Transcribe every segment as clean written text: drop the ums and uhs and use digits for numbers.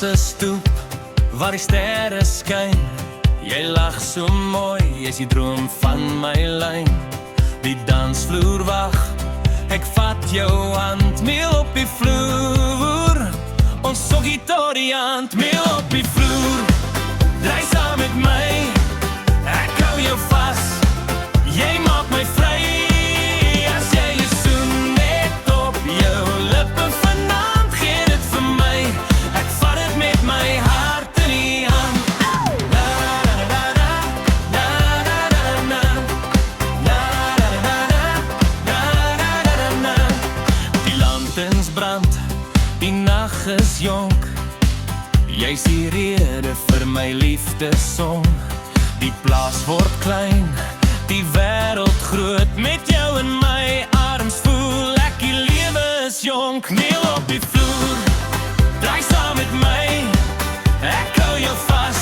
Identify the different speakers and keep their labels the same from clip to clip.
Speaker 1: se stoep waar die sterre skyn. Jy lag so mooi, jy's die droom van my lyn. Die dansvloer wag, ek vat jou hand, meel op die vloer. Ons soggie tot die hand, meel op die vloer. Draai saam met my, ek hou jou vas. Jy maak my vry, as jy jou soen net op jou lippe vanaand, gee dit vir my. Ek vat dit met my hart in die hand. Die lanterns brand, die nag is jonk. Jy's die rede vir my liefdesong. Die plaas word klein, die wêreld groot. Met jou in my arms voel ek die lewe is jonk. Kniel op die vloer, draai saam met my. Ek hou jou vas,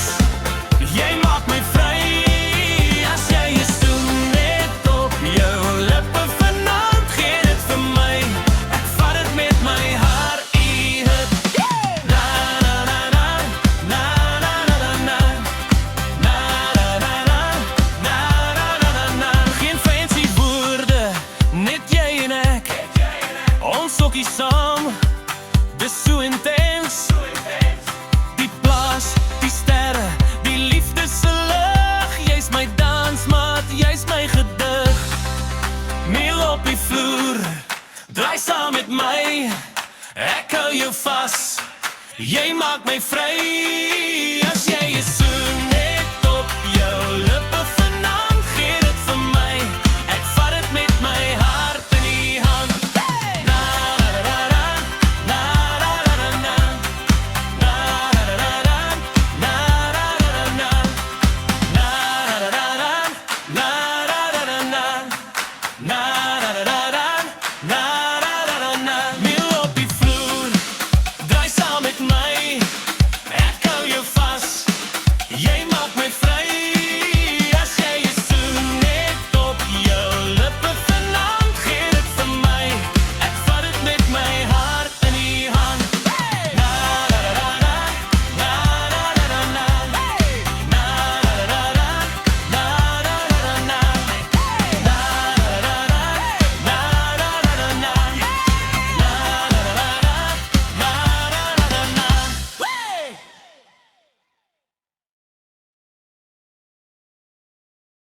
Speaker 1: jy maak my vry. As jy jou soen net op jou lippe vanaand, gee dit vir my. Ek vat dit met my hart. Sokkie saam, dis so intens. Die plaas, die sterre, die liefde se lig. Jy's my dansmaat, jy's my gedig. Meel op die vloer, draai saam met my. Ek hou jou vas, jy maak my vry.